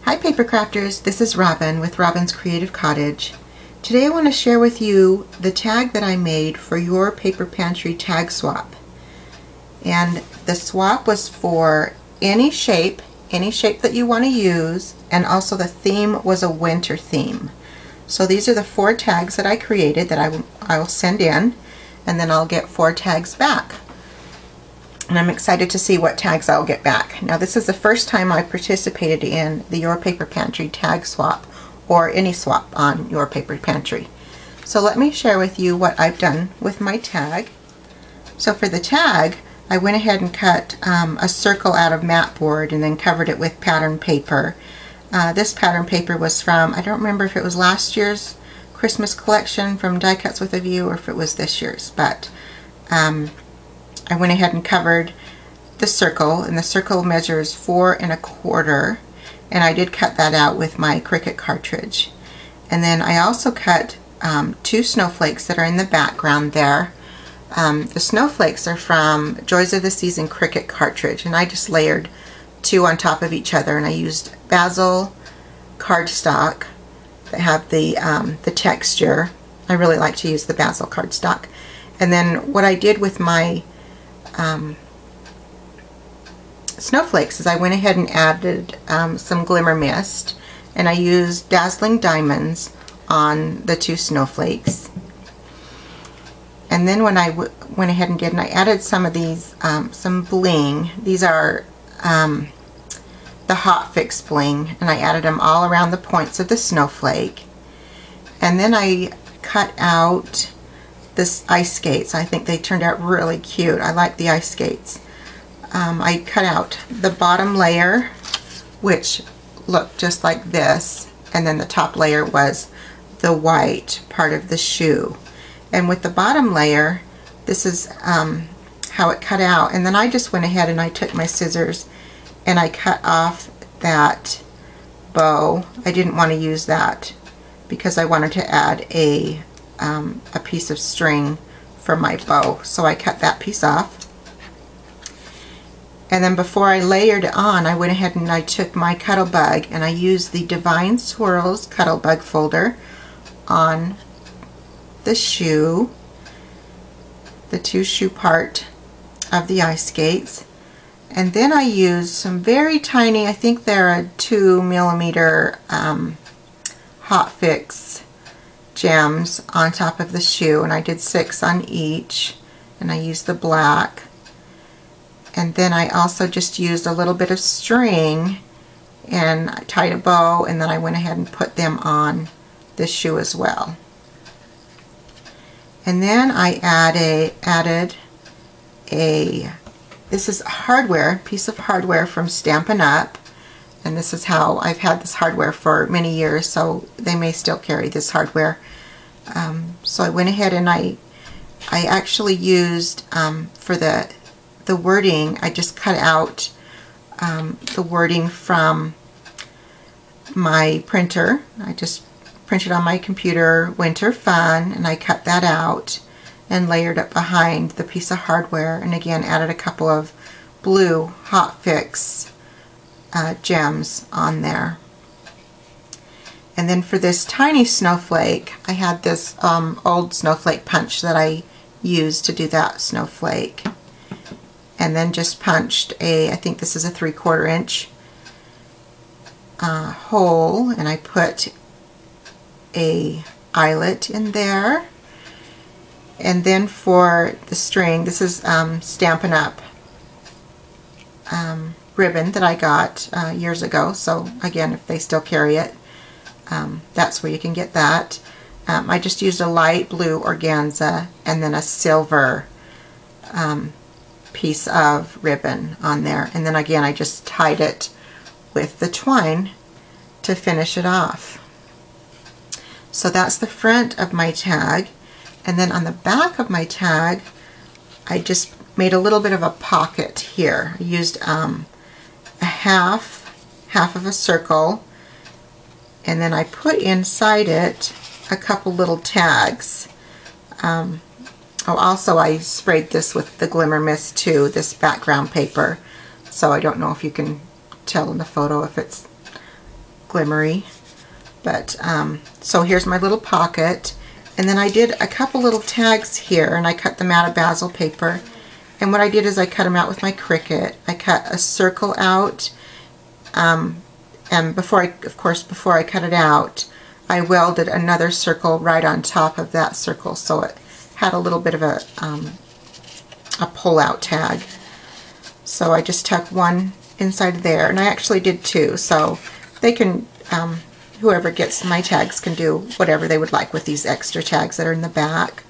Hi paper crafters, this is Robin with Robin's Creative Cottage. Today I want to share with you the tag that I made for Your Paper Pantry tag swap. And the swap was for any shape that you want to use, and also the theme was a winter theme. So these are the 4 tags that I created that I will send in, and then I'll get 4 tags back. And I'm excited to see what tags I'll get back. Now this is the first time I participated in the Your Paper Pantry tag swap, or any swap on Your Paper Pantry. So let me share with you what I've done with my tag. So for the tag, I went ahead and cut a circle out of mat board and then covered it with pattern paper. This pattern paper was from, I don't remember if it was last year's Christmas collection from Die Cuts with a View or if it was this year's, but I went ahead and covered the circle, and the circle measures 4 1/4, and I did cut that out with my Cricut cartridge. And then I also cut 2 snowflakes that are in the background there. The snowflakes are from Joys of the Season Cricut cartridge, and I just layered 2 on top of each other, and I used basil cardstock that have the texture. I really like to use the basil cardstock. And then what I did with my snowflakes is I went ahead and added some glimmer mist, and I used dazzling diamonds on the 2 snowflakes. And then when I went ahead and I added some of these, some bling. These are the Hot Fix bling, and I added them all around the points of the snowflake. And then I cut out this ice skates. I think they turned out really cute. I like the ice skates. I cut out the bottom layer, which looked just like this, and then the top layer was the white part of the shoe. And with the bottom layer, this is how it cut out. And then I just went ahead and I took my scissors and I cut off that bow. I didn't want to use that because I wanted to add a piece of string for my bow, so I cut that piece off. And then before I layered it on, I went ahead and I took my Cuttlebug and I used the Divine Swirls Cuttlebug folder on the shoe, the 2 shoe part of the ice skates. And then I used some very tiny, I think they're a 2mm Hot Fix gems on top of the shoe, and I did 6 on each, and I used the black. And then I also just used a little bit of string and I tied a bow, and then I went ahead and put them on the shoe as well. And then I added a, this is a piece of hardware from Stampin' Up! And this is how I've had this hardware for many years, so they may still carry this hardware. So I went ahead and I actually used, for the wording, I just cut out the wording from my printer. I just printed on my computer, Winter Fun, and I cut that out and layered it behind the piece of hardware, and again added a couple of blue Hot Fix gems on there. And then for this tiny snowflake, I had this old snowflake punch that I used to do that snowflake, and then just punched a, I think this is a 3/4 inch hole, and I put a eyelet in there. And then for the string, this is Stampin' Up! Ribbon that I got years ago, so again, if they still carry it, that's where you can get that. I just used a light blue organza and then a silver piece of ribbon on there, and then again I just tied it with the twine to finish it off. So that's the front of my tag. And then on the back of my tag, I just made a little bit of a pocket here. I used a half of a circle, and then I put inside it a couple little tags. Also I sprayed this with the glimmer mist too, this background paper. So I don't know if you can tell in the photo if it's glimmery. But so here's my little pocket, and then I did a couple little tags here, and I cut them out of basil paper. And what I did is I cut them out with my Cricut. I cut a circle out, and before I cut it out, I welded another circle right on top of that circle, so it had a little bit of a pull-out tag. So I just tuck one inside there, and I actually did two, so they can, whoever gets my tags can do whatever they would like with these extra tags that are in the back.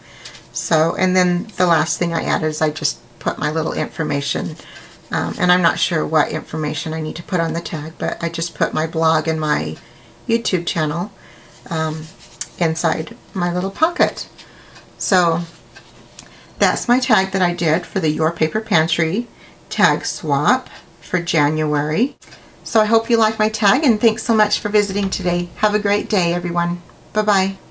So, and then the last thing I added is I just put my little information, and I'm not sure what information I need to put on the tag, but I just put my blog and my YouTube channel inside my little pocket. So that's my tag that I did for the Your Paper Pantry tag swap for January. So I hope you like my tag, and thanks so much for visiting today. Have a great day, everyone. Bye-bye.